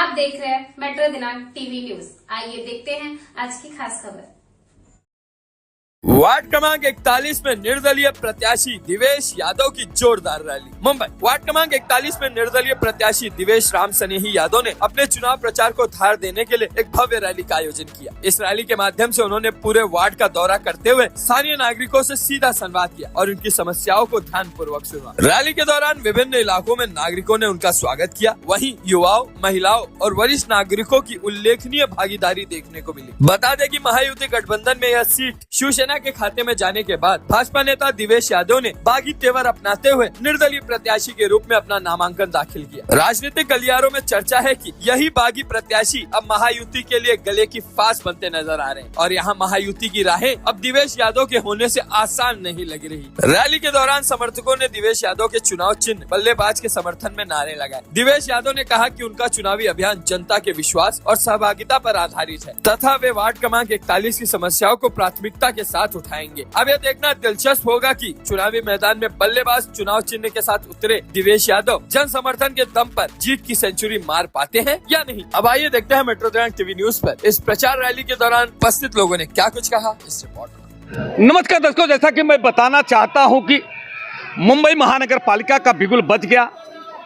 आप देख रहे हैं मेट्रो दिनांक टीवी न्यूज। आइए देखते हैं आज की खास खबर। वार्ड क्रमांक 41 में निर्दलीय प्रत्याशी दिवेश यादव की जोरदार रैली। मुंबई वार्ड क्रमांक 41 में निर्दलीय प्रत्याशी दिवेश राम सनेही यादव ने अपने चुनाव प्रचार को धार देने के लिए एक भव्य रैली का आयोजन किया। इस रैली के माध्यम से उन्होंने पूरे वार्ड का दौरा करते हुए स्थानीय नागरिकों से सीधा संवाद किया और उनकी समस्याओं को ध्यानपूर्वक सुना। रैली के दौरान विभिन्न इलाकों में नागरिकों ने उनका स्वागत किया। वहीं युवाओं, महिलाओं और वरिष्ठ नागरिकों की उल्लेखनीय भागीदारी देखने को मिली। बता दें कि महायुति गठबंधन में यह सीट शिवसेना के खाते में जाने के बाद भाजपा नेता दिवेश यादव ने बागी तेवर अपनाते हुए निर्दलीय प्रत्याशी के रूप में अपना नामांकन दाखिल किया। राजनीतिक गलियारों में चर्चा है कि यही बागी प्रत्याशी अब महायुति के लिए गले की फांस बनते नजर आ रहे हैं और यहाँ महायुति की राहें अब दिवेश यादव के होने से आसान नहीं लग रही। रैली के दौरान समर्थकों ने दिवेश यादव के चुनाव चिन्ह बल्लेबाज के समर्थन में नारे लगाए। दिवेश यादव ने कहा कि उनका चुनावी अभियान जनता के विश्वास और सहभागिता पर आधारित है तथा वे वार्ड क्रमांक 41 की समस्याओं को प्राथमिकता के साथ उठाएंगे। अब यह देखना दिलचस्प होगा कि चुनावी मैदान में बल्लेबाज चुनाव चिन्ह के साथ उतरे दिवेश यादव जन समर्थन के दम पर जीत की सेंचुरी मार पाते हैं या नहीं। अब आइए देखते हैं मेट्रो दिनांक टीवी न्यूज पर इस प्रचार रैली के दौरान उपस्थित लोगों ने क्या कुछ कहा। इस रिपोर्ट। नमस्कार दर्शकों, जैसा कि मैं बताना चाहता हूं कि मुंबई महानगर पालिका का बिगुल बज गया।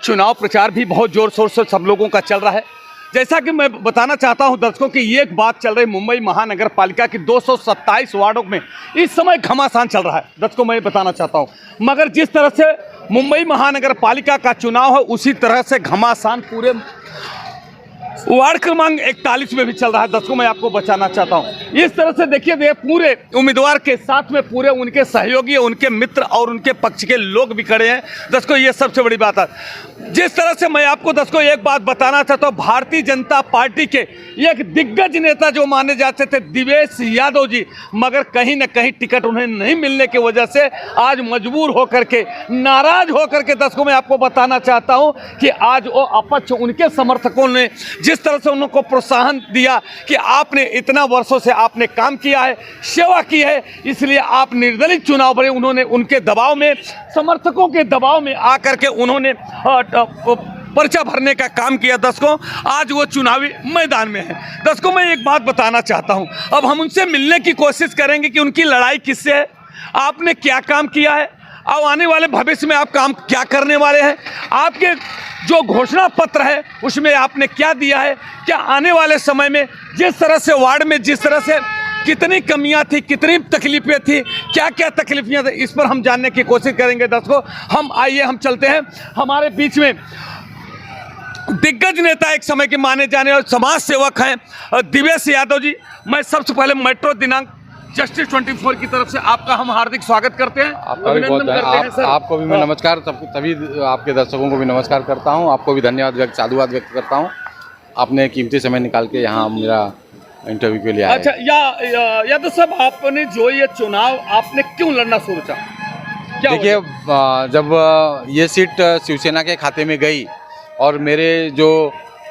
चुनाव प्रचार भी बहुत जोर शोर से सब लोगों का चल रहा है। जैसा कि मैं बताना चाहता हूं दर्शकों कि ये एक बात चल रही मुंबई महानगर पालिका की 227 वार्डों में इस समय घमासान चल रहा है। दर्शकों मैं बताना चाहता हूं, मगर जिस तरह से मुंबई महानगर पालिका का चुनाव है उसी तरह से घमासान पूरे वार्ड क्रमांक 41 में भी चल रहा है। दर्शकों मैं आपको बताना चाहता हूं, इस तरह से देखिए पूरे उम्मीदवार के साथ में पूरे उनके सहयोगी, उनके मित्र और उनके पक्ष के लोग भी खड़े हैं। दर्शकों ये सबसे बड़ी बात है। जिस तरह से मैं आपको दर्शकों एक बात बताना चाहता हूं, भारतीय जनता पार्टी के एक दिग्गज नेता जो माने जाते थे दिवेश यादव जी, मगर कहीं न कहीं टिकट उन्हें नहीं मिलने की वजह से आज मजबूर होकर के, नाराज होकर के दर्शकों मैं आपको बताना चाहता हूं कि आज वो अपक्ष उनके समर्थकों ने जिस तरह से उनको प्रोत्साहन दिया कि आपने इतना वर्षों से आपने काम किया है, सेवा की है, इसलिए आप निर्दलीय चुनाव लड़े। उन्होंने उनके दबाव में, समर्थकों के दबाव में आकर के उन्होंने पर्चा भरने का काम किया। दर्शकों आज वो चुनावी मैदान में है। दर्शकों मैं एक बात बताना चाहता हूं, अब हम उनसे मिलने की कोशिश करेंगे कि उनकी लड़ाई किससे है, आपने क्या काम किया है और आने वाले भविष्य में आप काम क्या करने वाले हैं, आपके जो घोषणा पत्र है उसमें आपने क्या दिया है, क्या आने वाले समय में जिस तरह से वार्ड में जिस तरह से कितनी कमियां थी, कितनी तकलीफें थी, क्या क्या तकलीफें थी, इस पर हम जानने की कोशिश करेंगे। दर्शकों हम चलते हैं। हमारे बीच में दिग्गज नेता एक समय के माने जाने और समाज सेवक हैं दिवेश यादव जी। मैं सबसे पहले मेट्रो दिनांक जस्टिस 24 की तरफ से आपका हम हार्दिक स्वागत करते हैं, अभिनंदन करते हैं सर। आपको भी मैं नमस्कार, सभी आपके दर्शकों को भी नमस्कार करता हूं। आपको भी धन्यवाद साधुवाद व्यक्त करता हूं, आपने कीमती समय निकाल के यहाँ मेरा इंटरव्यू के लिए आए। अच्छा यादव साहब, आपने जो ये चुनाव आपने क्यों लड़ना सोचा? देखिए जब ये सीट शिवसेना के खाते में गई और मेरे जो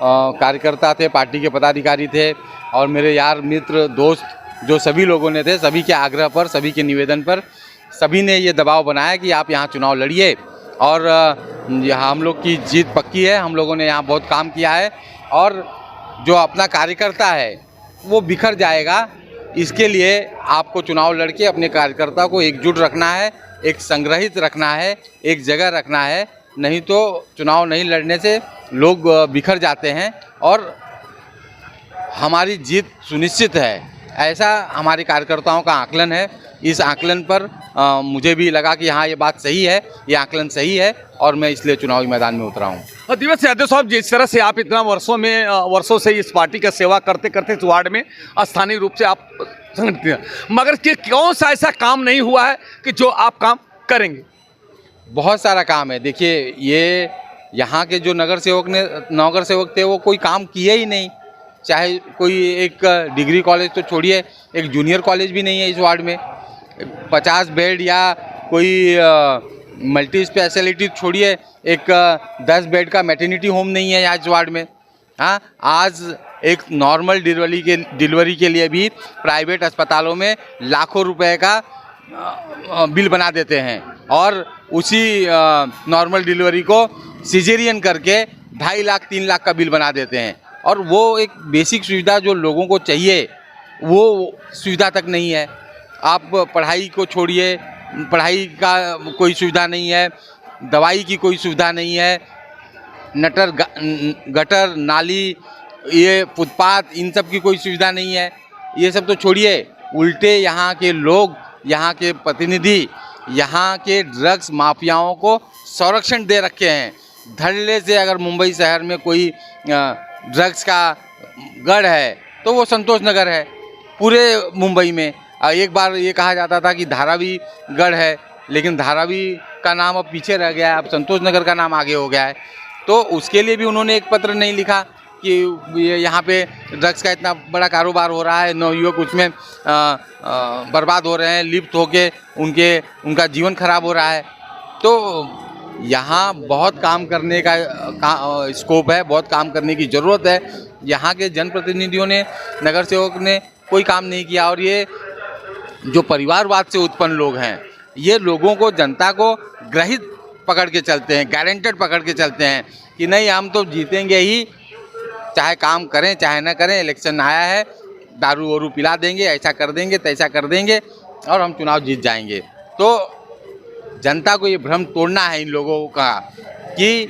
कार्यकर्ता थे, पार्टी के पदाधिकारी थे और मेरे यार मित्र दोस्त जो सभी लोगों ने थे, सभी के आग्रह पर, सभी के निवेदन पर सभी ने ये दबाव बनाया कि आप यहाँ चुनाव लड़िए और यहाँ हम लोग की जीत पक्की है। हम लोगों ने यहाँ बहुत काम किया है और जो अपना कार्यकर्ता है वो बिखर जाएगा, इसके लिए आपको चुनाव लड़के अपने कार्यकर्ता को एकजुट रखना है, एक संग्रहित रखना है, एक जगह रखना है, नहीं तो चुनाव नहीं लड़ने से लोग बिखर जाते हैं और हमारी जीत सुनिश्चित है, ऐसा हमारे कार्यकर्ताओं का आकलन है। इस आकलन पर मुझे भी लगा कि हाँ ये बात सही है, ये आकलन सही है और मैं इसलिए चुनावी मैदान में उतरा हूँ। दिवेश यादव साहब, जिस तरह से आप इतना वर्षों से इस पार्टी का सेवा करते करते इस वार्ड में स्थानीय रूप से आप संगठित हैं, मगर कौन सा ऐसा काम नहीं हुआ है कि जो आप काम करेंगे? बहुत सारा काम है। देखिए ये यहाँ के जो नगर सेवक थे वो कोई काम किए ही नहीं, चाहे कोई एक डिग्री कॉलेज तो छोड़िए, एक जूनियर कॉलेज भी नहीं है इस वार्ड में। 50 बेड या कोई मल्टी स्पेशलिटी छोड़िए, एक 10 बेड का मैटरनिटी होम नहीं है यहाँ इस वार्ड में। हाँ, आज एक नॉर्मल डिलीवरी के लिए भी प्राइवेट अस्पतालों में लाखों रुपए का बिल बना देते हैं और उसी नॉर्मल डिलीवरी को सिजेरियन करके 2.5 लाख 3 लाख का बिल बना देते हैं। और वो एक बेसिक सुविधा जो लोगों को चाहिए वो सुविधा तक नहीं है। आप पढ़ाई को छोड़िए, पढ़ाई का कोई सुविधा नहीं है, दवाई की कोई सुविधा नहीं है, गटर नाली, ये फुटपाथ, इन सब की कोई सुविधा नहीं है। ये सब तो छोड़िए, उल्टे यहाँ के लोग, यहाँ के प्रतिनिधि यहाँ के ड्रग्स माफियाओं को संरक्षण दे रखे हैं। धड़ल्ले से अगर मुंबई शहर में कोई ड्रग्स का गढ़ है तो वो संतोष नगर है पूरे मुंबई में। एक बार ये कहा जाता था कि धारावी गढ़ है, लेकिन धारावी का नाम अब पीछे रह गया है, अब संतोष नगर का नाम आगे हो गया है। तो उसके लिए भी उन्होंने एक पत्र नहीं लिखा कि यहाँ पे ड्रग्स का इतना बड़ा कारोबार हो रहा है, नवयुवक उसमें बर्बाद हो रहे हैं, लिप्त होके उनका जीवन खराब हो रहा है। तो यहाँ बहुत काम करने का स्कोप है, बहुत काम करने की ज़रूरत है। यहाँ के जनप्रतिनिधियों ने, नगर सेवक ने कोई काम नहीं किया। और ये जो परिवारवाद से उत्पन्न लोग हैं, ये लोगों को, जनता को ग्रहित पकड़ के चलते हैं, गारंटेड पकड़ के चलते हैं कि नहीं हम तो जीतेंगे ही, चाहे काम करें चाहे ना करें, इलेक्शन आया है, दारू वारू पिला देंगे, ऐसा कर देंगे तैसा कर देंगे और हम चुनाव जीत जाएंगे। तो जनता को ये भ्रम तोड़ना है इन लोगों का कि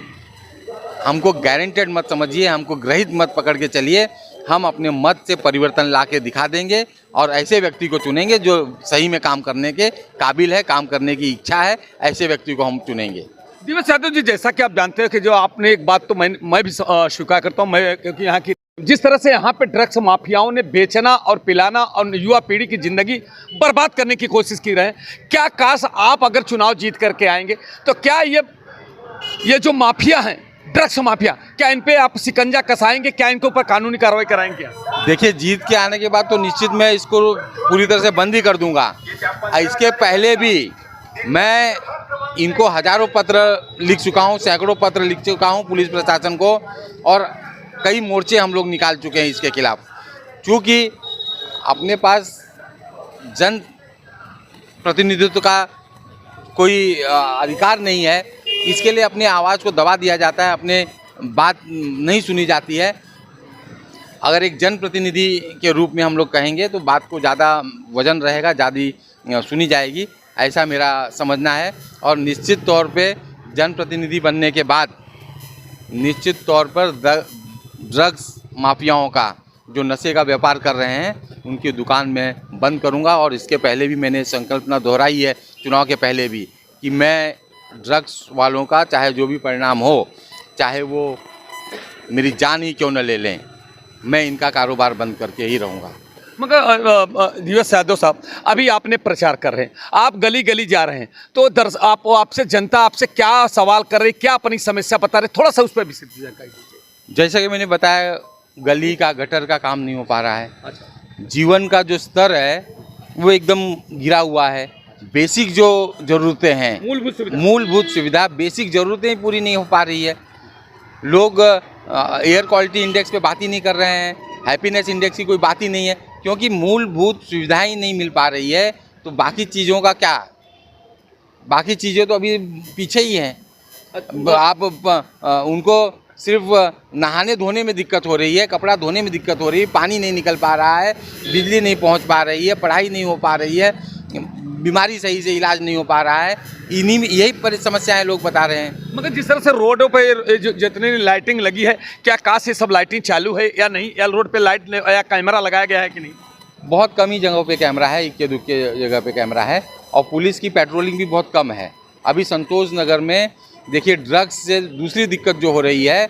हमको गारंटेड मत समझिए, हमको ग्रहित मत पकड़ के चलिए, हम अपने मत से परिवर्तन ला के दिखा देंगे और ऐसे व्यक्ति को चुनेंगे जो सही में काम करने के काबिल है, काम करने की इच्छा है, ऐसे व्यक्ति को हम चुनेंगे। दिवेश यादव जी, जैसा कि आप जानते हैं कि जो आपने एक बात तो मैं भी स्वीकार करता हूँ, मैं क्योंकि यहाँ की जिस तरह से यहाँ पे ड्रग्स माफियाओं ने बेचना और पिलाना और युवा पीढ़ी की जिंदगी बर्बाद करने की कोशिश की रहे हैं, क्या काश आप अगर चुनाव जीत करके आएंगे तो क्या ये जो माफिया हैं, ड्रग्स माफिया, क्या इन पे आप शिकंजा कसाएंगे, क्या इनके ऊपर कानूनी कार्रवाई कराएंगे? देखिए, जीत के आने के बाद तो निश्चित मैं इसको पूरी तरह से बंद ही कर दूंगा। इसके पहले भी मैं इनको हजारों पत्र लिख चुका हूँ, सैकड़ों पत्र लिख चुका हूँ पुलिस प्रशासन को, और कई मोर्चे हम लोग निकाल चुके हैं इसके खिलाफ। चूँकि अपने पास जन प्रतिनिधित्व का कोई अधिकार नहीं है, इसके लिए अपनी आवाज़ को दबा दिया जाता है, अपने बात नहीं सुनी जाती है। अगर एक जनप्रतिनिधि के रूप में हम लोग कहेंगे तो बात को ज़्यादा वजन रहेगा, ज़्यादा सुनी जाएगी, ऐसा मेरा समझना है। और निश्चित तौर पे जनप्रतिनिधि बनने के बाद निश्चित तौर पर ड्रग्स माफियाओं का जो नशे का व्यापार कर रहे हैं उनकी दुकान में बंद करूंगा। और इसके पहले भी मैंने संकल्पना दोहराई है, चुनाव के पहले भी, कि मैं ड्रग्स वालों का चाहे जो भी परिणाम हो, चाहे वो मेरी जान ही क्यों न ले लें, मैं इनका कारोबार बंद करके ही रहूँगा। मगर दिवेश यादव साहब, अभी आपने प्रचार कर रहे हैं, आप गली गली जा रहे हैं, तो आपसे जनता आपसे क्या सवाल कर रही, क्या अपनी समस्या बता रहे, थोड़ा सा उस पर विस्तृत जानकारी दीजिए। जैसा कि मैंने बताया, गली का गटर का काम नहीं हो पा रहा है। अच्छा। जीवन का जो स्तर है वो एकदम गिरा हुआ है। बेसिक जो ज़रूरतें हैं, मूलभूत सुविधा, बेसिक ज़रूरतें पूरी नहीं हो पा रही है। लोग एयर क्वालिटी इंडेक्स पे बात ही नहीं कर रहे हैं, हैप्पीनेस इंडेक्स की कोई बात ही नहीं है, क्योंकि मूलभूत सुविधाएं नहीं मिल पा रही है। तो बाकी चीज़ों का क्या, बाकी चीज़ें तो अभी पीछे ही हैं। आप उनको सिर्फ नहाने धोने में दिक्कत हो रही है, कपड़ा धोने में दिक्कत हो रही है, पानी नहीं निकल पा रहा है, बिजली नहीं पहुंच पा रही है, पढ़ाई नहीं हो पा रही है, बीमारी सही से इलाज नहीं हो पा रहा है, इन्हीं में यही समस्याएं लोग बता रहे हैं। मगर जिस तरह से रोडों पे जितनी लाइटिंग लगी है, क्या काश ये सब लाइटिंग चालू है या नहीं, या रोड पे लाइट या कैमरा लगाया गया है कि नहीं? बहुत कम ही जगहों पे कैमरा है, इक्के दुक्के जगह पे कैमरा है, और पुलिस की पेट्रोलिंग भी बहुत कम है। अभी संतोष नगर में देखिए, ड्रग्स से दूसरी दिक्कत जो हो रही है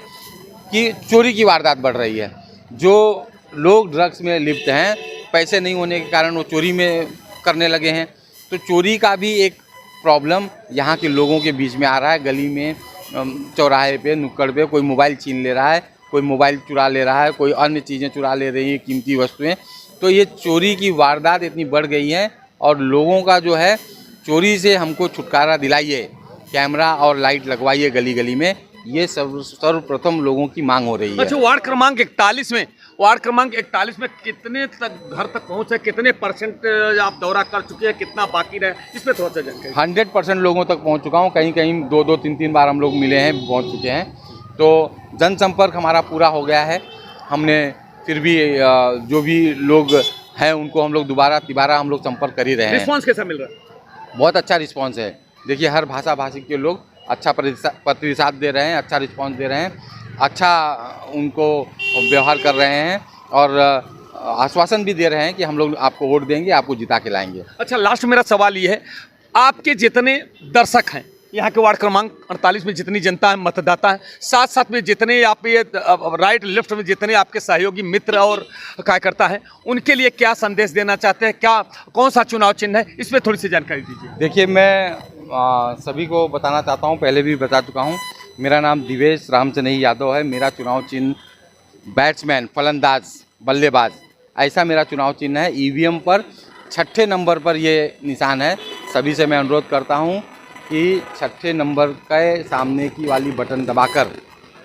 कि चोरी की वारदात बढ़ रही है। जो लोग ड्रग्स में लिप्त हैं, पैसे नहीं होने के कारण वो चोरी में करने लगे हैं। तो चोरी का भी एक प्रॉब्लम यहाँ के लोगों के बीच में आ रहा है। गली में, चौराहे पे, नुक्कड़ पे कोई मोबाइल छीन ले रहा है, कोई मोबाइल चुरा ले रहा है, कोई अन्य चीज़ें चुरा ले रही हैं, कीमती वस्तुएं। तो ये चोरी की वारदात इतनी बढ़ गई है, और लोगों का जो है, चोरी से हमको छुटकारा दिलाइए, कैमरा और लाइट लगवाइए गली गली में, ये सर्वप्रथम लोगों की मांग हो रही है। अच्छा, वार्ड क्रमांक 41 में कितने तक घर तक पहुंचे, कितने परसेंट आप दौरा कर चुके हैं, कितना बाकी रहे, इस पर थोड़ा सा जानकारी। 100% लोगों तक पहुंच चुका हूं, कहीं कहीं 2-3 बार हम लोग मिले हैं, पहुंच चुके हैं। तो जनसंपर्क हमारा पूरा हो गया है। हमने फिर भी जो भी लोग हैं उनको हम लोग तिबारा हम लोग संपर्क कर ही रहे हैं। रिस्पॉन्स कैसा मिल रहा है? बहुत अच्छा रिस्पांस है। देखिए हर भाषा भाषी के लोग अच्छा प्रतिसाद दे रहे हैं, अच्छा रिस्पांस दे रहे हैं, अच्छा उनको व्यवहार कर रहे हैं और आश्वासन भी दे रहे हैं कि हम लोग आपको वोट देंगे, आपको जिता के लाएंगे। अच्छा, लास्ट मेरा सवाल ये है, आपके जितने दर्शक हैं यहाँ के वार्ड क्रमांक 48 में, जितनी जनता है, मतदाता है, साथ साथ में जितने आप ये राइट लेफ्ट में जितने आपके सहयोगी मित्र और कार्यकर्ता हैं, उनके लिए क्या संदेश देना चाहते हैं? क्या कौन सा चुनाव चिन्ह है, इसमें थोड़ी सी जानकारी दीजिए। देखिए मैं सभी को बताना चाहता हूँ, पहले भी बता चुका हूँ, मेरा नाम दिवेश राम सनेही यादव है। मेरा चुनाव चिन्ह बैट्समैन, फलंदाज, बल्लेबाज, ऐसा मेरा चुनाव चिन्ह है। ईवीएम पर 6ठे नंबर पर ये निशान है। सभी से मैं अनुरोध करता हूँ कि 6ठे नंबर के सामने की वाली बटन दबाकर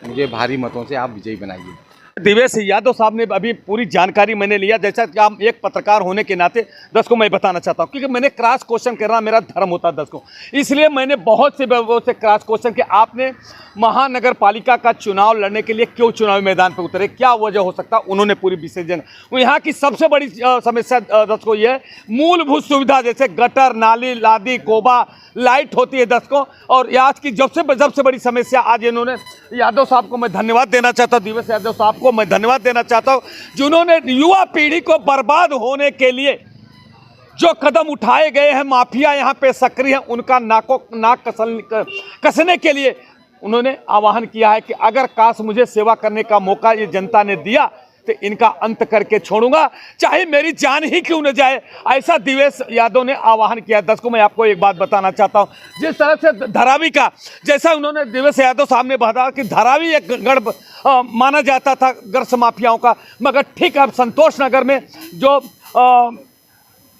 मुझे भारी मतों से आप विजयी बनाइए। दिवेश यादव साहब ने अभी पूरी जानकारी मैंने लिया, जैसा कि आप एक पत्रकार होने के नाते दर्शकों मैं बताना चाहता हूँ, क्योंकि मैंने क्रॉस क्वेश्चन करना मेरा धर्म होता है दर्शकों, इसलिए मैंने बहुत से क्रॉस क्वेश्चन कि आपने महानगर पालिका का चुनाव लड़ने के लिए क्यों चुनावी मैदान पर उतरे, क्या वजह हो सकता है, उन्होंने पूरी विशेषज्ञ। यहाँ की सबसे बड़ी समस्या दर्शकों ये है, मूलभूत सुविधा जैसे गटर, नाली, लादी, कोबा, लाइट होती है दर्शकों, और आज की सबसे बड़ी समस्या आज इन्होंने यादव साहब को मैं धन्यवाद देना चाहता हूँ, दिवेश यादव साहब को मैं धन्यवाद देना चाहता हूँ, जिन्होंने युवा पीढ़ी को बर्बाद होने के लिए जो कदम उठाए गए हैं, माफिया यहाँ पे सक्रिय हैं, उनका नाक कसने के लिए उन्होंने आह्वान किया है कि अगर काश मुझे सेवा करने का मौका ये जनता ने दिया तो इनका अंत करके छोड़ूंगा, चाहे मेरी जान ही क्यों न जाए, ऐसा दिवेश यादव ने आह्वान किया। दर्शकों मैं आपको एक बात बताना चाहता हूं, जिस तरह से धारावी का, जैसा उन्होंने दिवेश यादव साहब ने बताया कि धारावी एक गढ़ माना जाता था ड्रग्स माफियाओं का, मगर ठीक अब संतोष नगर में जो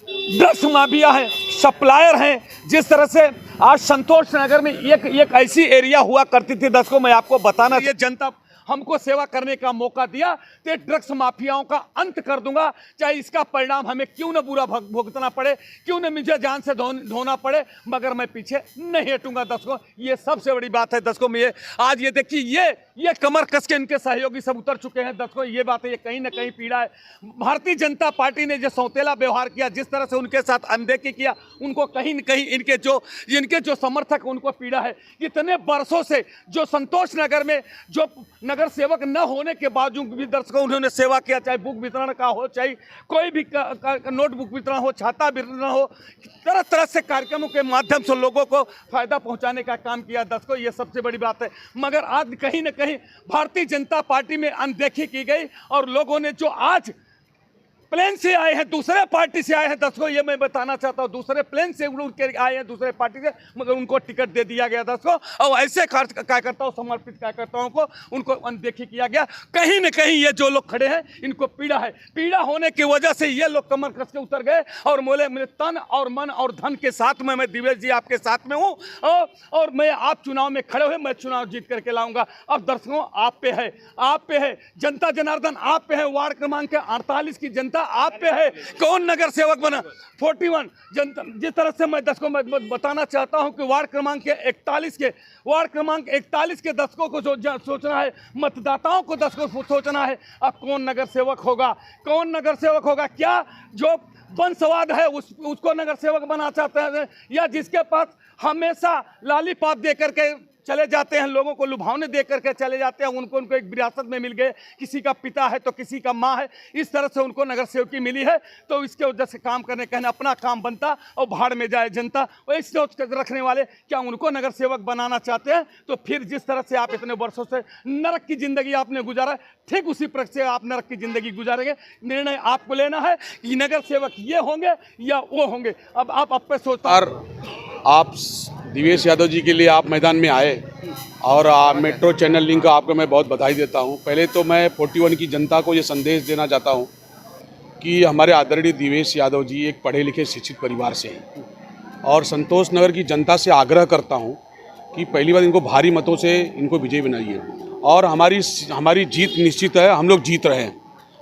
ड्रग्स माफिया हैं, सप्लायर हैं, जिस तरह से आज संतोष नगर में एक ऐसी एरिया हुआ करती थी, दर्शकों मैं आपको बताना, ये जनता हमको सेवा करने का मौका दिया तो ड्रग्स माफियाओं का अंत कर दूंगा, चाहे इसका परिणाम हमें क्यों न बुरा भुगतना पड़े, क्यों न मुझे जान से धोना पड़े, मगर मैं पीछे नहीं हटूंगा। दर्शकों ये सबसे बड़ी बात है। दर्शकों में आज ये देखिए, ये कमर कस के इनके सहयोगी सब उतर चुके हैं। दर्शकों ये बात है, ये कहीं ना कहीं पीड़ा है। भारतीय जनता पार्टी ने जो सौतेला व्यवहार किया, जिस तरह से उनके साथ अनदेखी किया, उनको कहीं न कहीं इनके जो समर्थक उनको पीड़ा है। इतने वर्षों से जो संतोष नगर में जो नगर सेवक न होने के बावजूद भी दर्शकों उन्होंने सेवा किया, चाहे बुक वितरण का हो, चाहे कोई भी नोटबुक वितरण हो, छाता वितरण हो, तरह तरह से कार्यक्रमों के माध्यम से लोगों को फायदा पहुंचाने का काम किया। दर्शकों ये सबसे बड़ी बात है, मगर आज कहीं न कहीं भारतीय जनता पार्टी में अनदेखी की गई और लोगों ने जो आज प्लेन से आए हैं, दूसरे पार्टी से आए हैं, दर्शकों ये मैं बताना चाहता हूं, दूसरे प्लेन से उड़ के आए हैं दूसरे पार्टी से, मगर उनको टिकट दे दिया गया दर्शकों, और ऐसे कार्यकर्ताओं, समर्पित कार्यकर्ताओं को उनको अनदेखी किया गया। कहीं न कहीं ये जो लोग खड़े हैं इनको पीड़ा है, पीड़ा होने की वजह से ये लोग कमर कस के उतर गए और बोले मेरे तन और मन और धन के साथ में मैं दिवेश जी आपके साथ में हूँ और मैं आप चुनाव में खड़े हुए, मैं चुनाव जीत करके लाऊंगा। अब दर्शकों आप पे है, आप पे है, जनता जनार्दन आप पे है, वार्ड क्रमांक 48 की जनता आप पे है, कौन नगर सेवक बना 41 जनता। जिस तरह से मैं दर्शकों में बताना चाहता हूं कि वार्ड क्रमांक 41 के दर्शकों को सोचना है, मतदाताओं को दर्शकों को सोचना है, अब कौन नगर सेवक होगा, कौन नगर सेवक होगा, क्या जो वंशवाद है उसको नगर सेवक बना चाहते हैं, या जिसके पास हमेशा लालीपाप दे करके चले जाते हैं, लोगों को लुभावने दे करके चले जाते हैं, उनको एक विरासत में मिल गए, किसी का पिता है तो किसी का माँ है, इस तरह से उनको नगर सेवकी मिली है, तो इसके वजह से काम करने कहना अपना काम बनता और भाड़ में जाए जनता। और इस सोच रखने वाले क्या उनको नगर सेवक बनाना चाहते हैं? तो फिर जिस तरह से आप इतने वर्षों से नरक की जिंदगी आपने गुजारा, ठीक उसी प्रकार से आप नरक की जिंदगी गुजारेंगे। निर्णय आपको लेना है कि नगर सेवक ये होंगे या वो होंगे। अब आप पे सोचता, आप दिवेश यादव जी के लिए आप मैदान में आए और मेट्रो चैनल लिंक का आपको मैं बहुत बधाई देता हूं। पहले तो मैं 41 की जनता को ये संदेश देना चाहता हूं कि हमारे आदरणीय दिवेश यादव जी एक पढ़े लिखे शिक्षित परिवार से हैं और संतोष नगर की जनता से आग्रह करता हूं कि पहली बार इनको भारी मतों से इनको विजयी बनाइए और हमारी जीत निश्चित है। हम लोग जीत रहे हैं,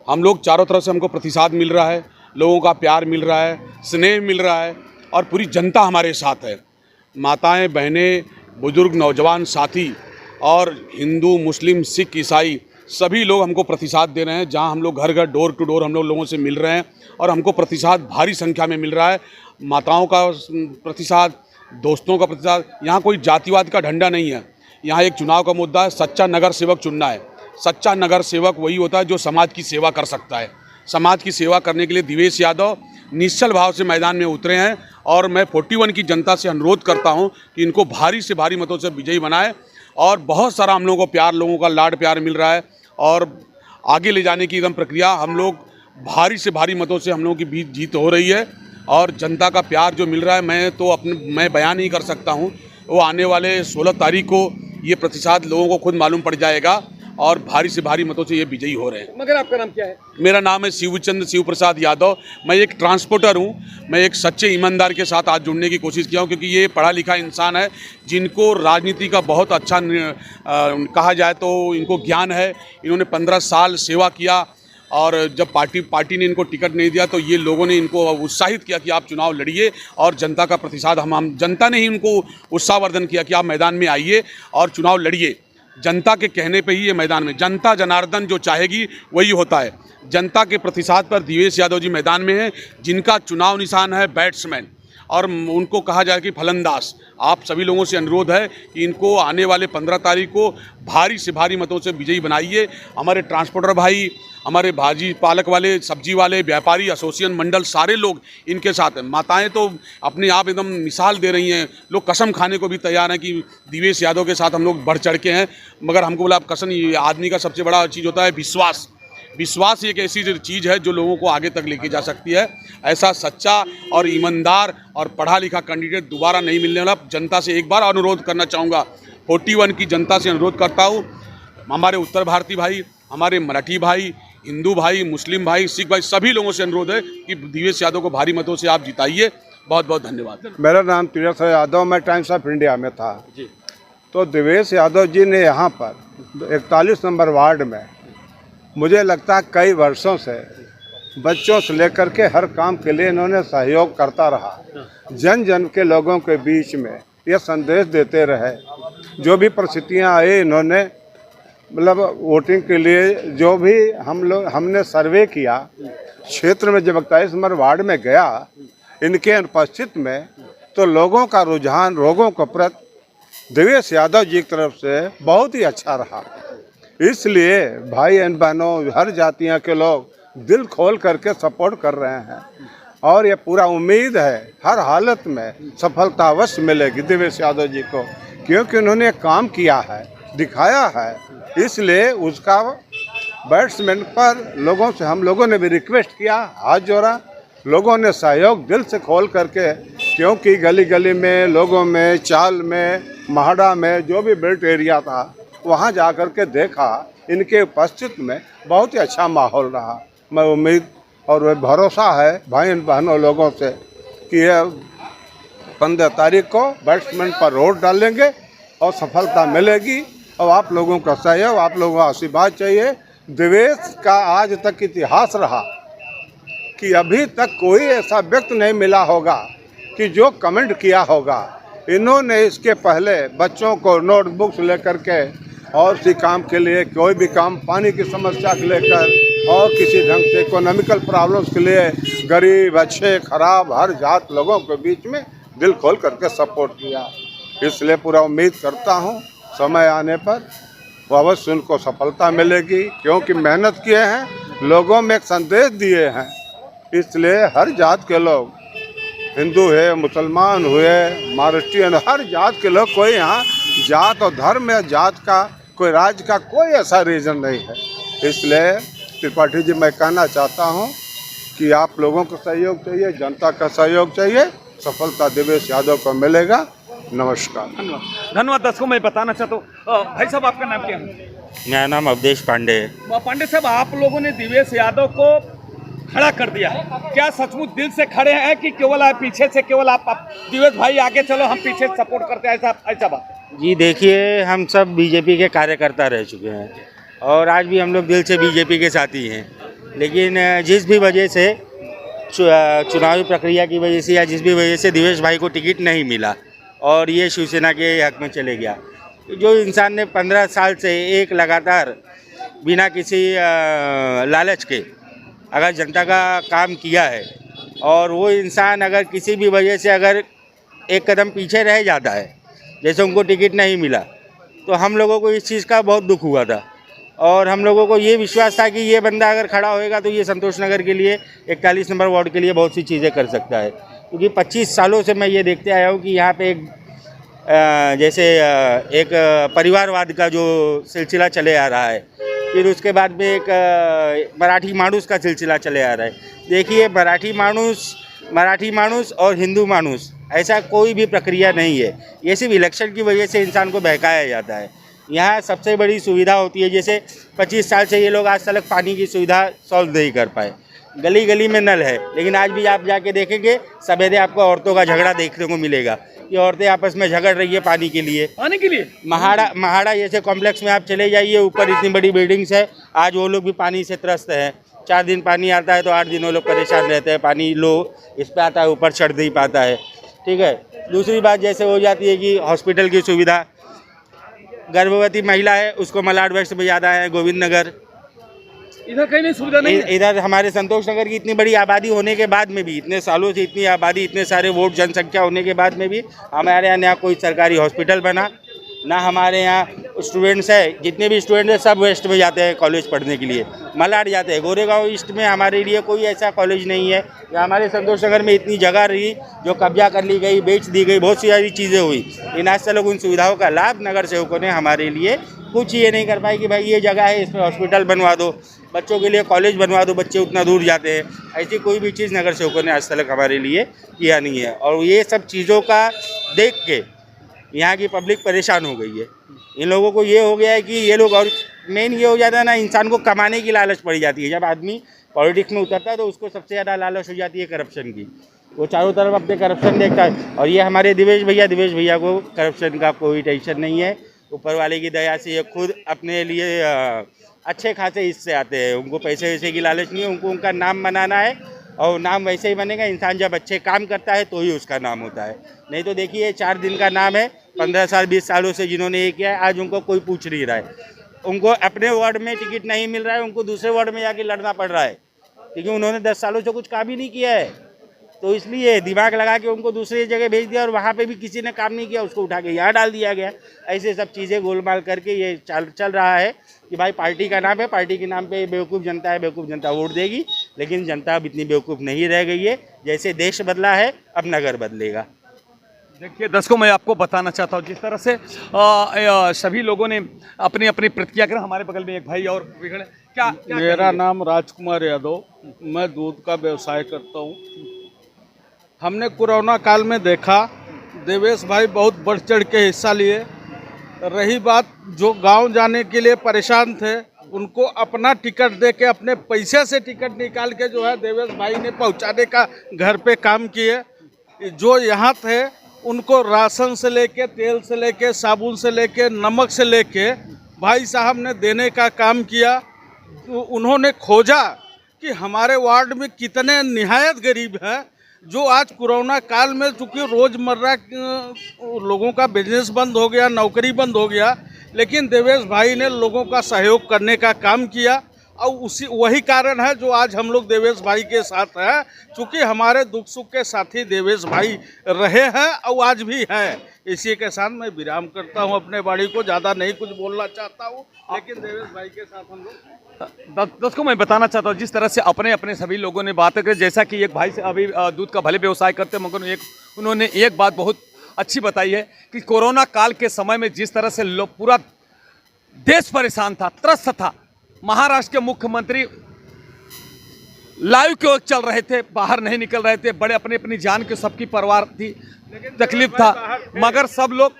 हम लोग चारों तरफ से हमको प्रतिसाद मिल रहा है, लोगों का प्यार मिल रहा है, स्नेह मिल रहा है और पूरी जनता हमारे साथ है। माताएं, बहनें, बुजुर्ग, नौजवान साथी और हिंदू, मुस्लिम, सिख, ईसाई सभी लोग हमको प्रतिसाद दे रहे हैं। जहां हम लोग घर घर डोर टू डोर हम लोगों से मिल रहे हैं और हमको प्रतिसाद भारी संख्या में मिल रहा है। माताओं का प्रतिसाद, दोस्तों का प्रतिसाद। यहाँ कोई जातिवाद का ढंडा नहीं है। यहाँ एक चुनाव का मुद्दा है, सच्चा नगर सेवक चुनना है। सच्चा नगर सेवक वही होता है जो समाज की सेवा कर सकता है। समाज की सेवा करने के लिए दिवेश यादव निश्चल भाव से मैदान में उतरे हैं और मैं 41 की जनता से अनुरोध करता हूं कि इनको भारी से भारी मतों से विजयी बनाए। और बहुत सारा हम लोगों को प्यार, लोगों का लाड प्यार मिल रहा है और आगे ले जाने की एकदम प्रक्रिया हम लोग भारी से भारी मतों से हम लोगों की बीच जीत हो रही है। और जनता का प्यार जो मिल रहा है मैं बयान नहीं कर सकता हूँ। वो आने वाले 16 तारीख को ये प्रतिशत लोगों को खुद मालूम पड़ जाएगा और भारी से भारी मतों से ये विजयी हो रहे हैं। मगर आपका नाम क्या है? मेरा नाम है शिवचंद्र शिव प्रसाद यादव। मैं एक ट्रांसपोर्टर हूँ। मैं एक सच्चे ईमानदार के साथ आज जुड़ने की कोशिश किया हूँ क्योंकि ये पढ़ा लिखा इंसान है जिनको राजनीति का बहुत अच्छा कहा जाए तो इनको ज्ञान है। इन्होंने 15 साल सेवा किया और जब पार्टी ने इनको टिकट नहीं दिया तो ये लोगों ने इनको उत्साहित किया कि आप चुनाव लड़िए और जनता का प्रतिसाद हम जनता ने ही इनको उत्साहवर्धन किया कि आप मैदान में आइए और चुनाव लड़िए। जनता के कहने पे ही ये मैदान में, जनता जनार्दन जो चाहेगी वही होता है। जनता के प्रतिसाद पर दिवेश यादव जी मैदान में हैं जिनका चुनाव निशान है बैट्समैन और उनको कहा जाए कि फलंदाज। आप सभी लोगों से अनुरोध है कि इनको आने वाले 15 तारीख को भारी से भारी मतों से विजयी बनाइए। हमारे ट्रांसपोर्टर भाई, हमारे भाजी पालक वाले, सब्जी वाले, व्यापारी, एसोसिएशन मंडल सारे लोग इनके साथ हैं। माताएं तो अपने आप एकदम मिसाल दे रही हैं। लोग कसम खाने को भी तैयार हैं कि दिवेश यादव के साथ हम लोग बढ़ चढ़ के हैं। मगर हमको बोला कसम, ये आदमी का सबसे बड़ा चीज़ होता है विश्वास। विश्वास एक ऐसी चीज़ है जो लोगों को आगे तक लेके जा सकती है। ऐसा सच्चा और ईमानदार और पढ़ा लिखा कैंडिडेट दोबारा नहीं मिलने वाला। जनता से एक बार अनुरोध करना चाहूँगा, 41 की जनता से अनुरोध करता हूँ, हमारे उत्तर भारतीय भाई, हमारे मराठी भाई, हिंदू भाई, मुस्लिम भाई, सिख भाई, सभी लोगों से अनुरोध है कि दिवेश यादव को भारी मतों से आप जिताइए। बहुत बहुत धन्यवाद। मेरा नाम तीरथ यादव, मैं टाइम्स ऑफ इंडिया में था जी। तो दिवेश यादव जी ने यहाँ पर 41 नंबर वार्ड में मुझे लगता है कई वर्षों से बच्चों से लेकर के हर काम के लिए इन्होंने सहयोग करता रहा। जन जन के लोगों के बीच में ये संदेश देते रहे। जो भी परिस्थितियाँ आई इन्होंने मतलब वोटिंग के लिए जो भी हमने सर्वे किया क्षेत्र में, जब 41 नंबर वार्ड में गया इनके अनुपस्थित में, तो लोगों का रुझान लोगों को प्रति दिवेश यादव जी की तरफ से बहुत ही अच्छा रहा। इसलिए भाई एंड बहनों, हर जातियों के लोग दिल खोल करके सपोर्ट कर रहे हैं और ये पूरा उम्मीद है हर हालत में सफलता अवश्य मिलेगी दिवेश यादव जी को, क्योंकि उन्होंने काम किया है, दिखाया है। इसलिए उसका बैट्समैन पर लोगों से हम लोगों ने भी रिक्वेस्ट किया, हाथ जोड़ा, लोगों ने सहयोग दिल से खोल करके, क्योंकि गली गली में, लोगों में, चाल में, महाड़ा में जो भी बेल्ट एरिया था वहाँ जा कर के देखा, इनके उपस्थित में बहुत ही अच्छा माहौल रहा। मैं उम्मीद और वह भरोसा है भाई बहनों लोगों से कि यह 15 तारीख को बैट्समैन पर वोट डालेंगे और सफलता मिलेगी। और आप लोगों का सहयोग, आप लोगों का आशीर्वाद चाहिए। दिवेश का आज तक इतिहास रहा कि अभी तक कोई ऐसा व्यक्ति नहीं मिला होगा कि जो कमेंट किया होगा। इन्होंने इसके पहले बच्चों को नोटबुक्स लेकर के और किसी काम के लिए, कोई भी काम, पानी की समस्या को लेकर और किसी ढंग से इकोनॉमिकल प्रॉब्लम्स के लिए गरीब, अच्छे, खराब, हर जात लोगों के बीच में दिल खोल करके सपोर्ट किया। इसलिए पूरा उम्मीद करता हूँ समय आने पर वो अवश्य उनको सफलता मिलेगी, क्योंकि मेहनत किए हैं, लोगों में एक संदेश दिए हैं। इसलिए हर जात के लोग, हिंदू है, मुसलमान हुए, महाराष्ट्रियन, हर जात के लोग, कोई यहाँ जात और धर्म या जात का, कोई राज्य का कोई ऐसा रीज़न नहीं है। इसलिए त्रिपाठी जी, मैं कहना चाहता हूँ कि आप लोगों को सहयोग चाहिए, जनता का सहयोग चाहिए, सफलता दिवेश यादव को मिलेगा। नमस्कार। धन्यवाद। दर्शकों, मैं बताना चाहता हूँ, भाई साहब आपका नाम क्या है? मेरा नाम अवधेश पांडे है। पांडे साहब, आप लोगों ने दिवेश यादव को खड़ा कर दिया है, क्या सचमुच दिल से खड़े हैं कि केवल आप पीछे से, केवल आप दिवेश भाई आगे चलो हम पीछे से सपोर्ट करते हैं, ऐसा बात? जी देखिए, हम सब बीजेपी के कार्यकर्ता रह चुके हैं और आज भी हम लोग दिल से बीजेपी के साथ ही हैं। लेकिन जिस भी वजह से चुनावी प्रक्रिया की वजह से या जिस भी वजह से दिवेश भाई को टिकट नहीं मिला और ये शिवसेना के हक में चले गया, जो इंसान ने 15 साल से एक लगातार बिना किसी लालच के अगर जनता का काम किया है और वो इंसान अगर किसी भी वजह से अगर एक कदम पीछे रह जाता है, जैसे उनको टिकट नहीं मिला, तो हम लोगों को इस चीज़ का बहुत दुख हुआ था और हम लोगों को ये विश्वास था कि ये बंदा अगर खड़ा होएगा तो ये संतोष नगर के लिए 41 नंबर वार्ड के लिए बहुत सी चीज़ें कर सकता है। क्योंकि 25 सालों से मैं ये देखते आया हूँ कि यहाँ पे एक परिवारवाद का जो सिलसिला चले आ रहा है, फिर उसके बाद में एक मराठी माणूस का सिलसिला चले आ रहा है। देखिए, मराठी माणूस और हिंदू माणूस ऐसा कोई भी प्रक्रिया नहीं है। ये सिर्फ इलेक्शन की वजह से इंसान को बहकाया जाता है। यहाँ सबसे बड़ी सुविधा होती है, जैसे 25 साल से ये लोग आज तक पानी की सुविधा सॉल्व नहीं कर पाए। गली गली में नल है, लेकिन आज भी आप जाके देखेंगे सवेरे आपको औरतों का झगड़ा देखने को मिलेगा कि औरतें आपस में झगड़ रही है पानी के लिए। महाड़ा जैसे कॉम्प्लेक्स में आप चले जाइए, ऊपर इतनी बड़ी बिल्डिंग्स है, आज वो लोग भी पानी से त्रस्त हैं। 4 दिन पानी आता है तो 8 दिन वो लोग परेशान रहते हैं, पानी लो इस पर आता है, ऊपर चढ़ नहीं पाता है। ठीक है, दूसरी बात जैसे हो जाती है कि हॉस्पिटल की सुविधा, गर्भवती महिला है उसको मलाड वेस्ट में ज़्यादा है, गोविंद नगर, इधर कहीं नहीं सुविधा नहीं है। इधर हमारे संतोष नगर की इतनी बड़ी आबादी होने के बाद में भी, इतने सालों से इतनी आबादी, इतने सारे वोट जनसंख्या होने के बाद में भी हमारे यहाँ ना कोई सरकारी हॉस्पिटल बना, ना हमारे यहाँ स्टूडेंट्स है, जितने भी स्टूडेंट हैं सब वेस्ट में जाते हैं कॉलेज पढ़ने के लिए, मलाड जाते हैं। गोरेगांव ईस्ट में हमारे लिए कोई ऐसा कॉलेज नहीं है। हमारे संतोष नगर में इतनी जगह रही जो कब्जा कर ली गई, बेच दी गई, बहुत सी सारी चीज़ें हुई, लेकिन आज तक उन सुविधाओं का लाभ नगर सेवकों ने हमारे लिए कुछ ये नहीं कर पाए कि भाई ये जगह है, इसमें हॉस्पिटल बनवा दो, बच्चों के लिए कॉलेज बनवा दो, बच्चे उतना दूर जाते हैं। ऐसी कोई भी चीज़ नगर सेवकों ने आज तक हमारे लिए किया नहीं है। और ये सब चीज़ों का देख के यहाँ की पब्लिक परेशान हो गई है। इन लोगों को ये हो गया है कि ये लोग, और मेन ये हो जाता है ना, इंसान को कमाने की लालच पड़ी जाती है। जब आदमी पॉलिटिक्स में उतरता है तो उसको सबसे ज़्यादा लालच हो जाती है करप्शन की। वो चारों तरफ अपने करप्शन देखता है। और ये हमारे दिवेश भैया को करप्शन का कोई टेंशन नहीं है। ऊपर वाले की दया से ये खुद अपने लिए अच्छे खासे इससे आते हैं। उनको पैसे वैसे की लालच नहीं है, उनको उनका नाम बनाना है और नाम वैसे ही बनेगा। इंसान जब अच्छे काम करता है तो ही उसका नाम होता है। नहीं तो देखिए 4 दिन का नाम है, 15 साल 20 सालों से जिन्होंने ये किया है, आज उनको कोई पूछ नहीं रहा है। उनको अपने वार्ड में टिकट नहीं मिल रहा है, उनको दूसरे वार्ड में जाके लड़ना पड़ रहा है, क्योंकि उन्होंने 10 सालों से कुछ काम ही नहीं किया है। तो इसलिए दिमाग लगा के उनको दूसरी जगह भेज दिया और वहाँ पे भी किसी ने काम नहीं किया, उसको उठा के यहाँ डाल दिया गया। ऐसे सब चीज़ें गोलमाल करके ये चल रहा है कि भाई पार्टी का नाम है, पार्टी के नाम पे बेवकूफ़ जनता है, बेवकूफ़ जनता वोट देगी। लेकिन जनता अब इतनी बेवकूफ़ नहीं रह गई है। जैसे देश बदला है, अब नगर बदलेगा। देखिए दर्शकों, मैं आपको बताना चाहता हूँ जिस तरह से सभी लोगों ने अपनी अपनी प्रतिक्रिया करें। हमारे बगल में एक भाई और क्या मेरा नाम राजकुमार यादव, मैं दूध का व्यवसाय करता हूँ। हमने कोरोना काल में देखा देवेश भाई बहुत बढ़ चढ़ के हिस्सा लिए। रही बात जो गांव जाने के लिए परेशान थे, उनको अपना टिकट दे के अपने पैसे से टिकट निकाल के जो है देवेश भाई ने पहुंचाने का घर पे काम किए। जो यहाँ थे उनको राशन से लेके, तेल से लेके, साबुन से लेके, नमक से लेके भाई साहब ने देने का काम किया। तो उन्होंने खोजा कि हमारे वार्ड में कितने निहायत गरीब हैं जो आज कोरोना काल में, चूँकि रोज़मर्रा लोगों का बिजनेस बंद हो गया, नौकरी बंद हो गया, लेकिन देवेश भाई ने लोगों का सहयोग करने का काम किया। और वही कारण है जो आज हम लोग देवेश भाई के साथ हैं, चूँकि हमारे दुख सुख के साथी देवेश भाई रहे हैं और आज भी हैं। इसी के साथ मैं विराम करता हूं अपने बाड़ी को, ज़्यादा नहीं कुछ बोलना चाहता हूं, लेकिन देवेश भाई के साथ हम लोग दोस्तों मैं बताना चाहता हूं जिस तरह से अपने अपने सभी लोगों ने बातें करी। जैसा कि एक भाई से अभी दूध का भले व्यवसाय करते, मगर उन्होंने एक बात बहुत अच्छी बताई है कि कोरोना काल के समय में जिस तरह से लोग, पूरा देश परेशान था, त्रस्त था। महाराष्ट्र के मुख्यमंत्री लाइव के चल रहे थे, बाहर नहीं निकल रहे थे, बड़े अपनी अपनी जान के सबकी परवाह थी, तकलीफ था, मगर सब लोग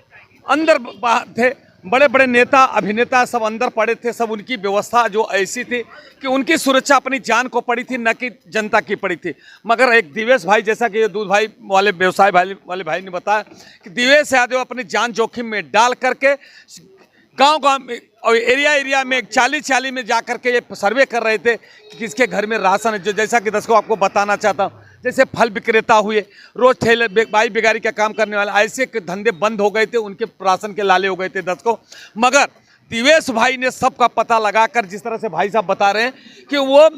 अंदर थे। बड़े बड़े नेता अभिनेता सब अंदर पड़े थे। सब उनकी व्यवस्था जो ऐसी थी कि उनकी सुरक्षा अपनी जान को पड़ी थी, न कि जनता की पड़ी थी। मगर एक दिवेश भाई, जैसा कि दूध भाई वाले व्यवसाय वाले भाई ने बताया कि दिवेश यादव अपनी जान जोखिम में डाल करके गांव में और एरिया में 40 में जा कर के ये सर्वे कर रहे थे कि किसके घर में राशन है। जो जैसा कि दर्शकों आपको बताना चाहता हूँ, जैसे फल विक्रेता हुए, रोज ठेले बाई बिगारी का काम करने वाले, ऐसे धंधे बंद हो गए थे, उनके राशन के लाले हो गए थे दर्शकों। मगर दिवेश भाई ने सबका पता लगाकर, जिस तरह से भाई साहब बता रहे हैं कि वो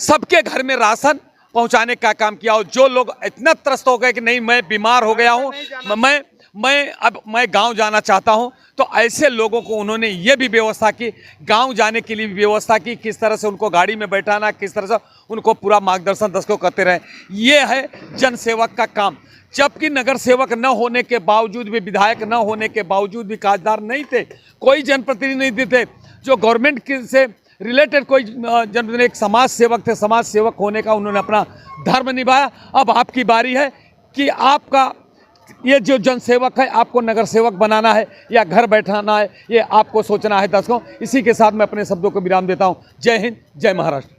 सबके घर में राशन पहुंचाने का काम किया। और जो लोग इतना त्रस्त हो गए कि नहीं मैं बीमार हो गया हूं, मैं गांव जाना चाहता हूं, तो ऐसे लोगों को उन्होंने ये भी व्यवस्था की, गांव जाने के लिए भी व्यवस्था की, किस तरह से उनको गाड़ी में बैठाना, किस तरह से उनको पूरा मार्गदर्शन दर्शकों करते रहे। ये है जनसेवक का काम। जबकि नगर सेवक न होने के बावजूद भी, विधायक न होने के बावजूद भी, खासदार नहीं थे, कोई जनप्रतिनिधि थे जो गवर्नमेंट से रिलेटेड, कोई जनप्रतिनिधि, एक समाज सेवक थे। समाज सेवक होने का उन्होंने अपना धर्म निभाया। अब आपकी बारी है कि आपका ये जो जनसेवक है, आपको नगर सेवक बनाना है या घर बैठाना है, ये आपको सोचना है दर्शकों। इसी के साथ मैं अपने शब्दों को विराम देता हूँ। जय हिंद, जय महाराष्ट्र।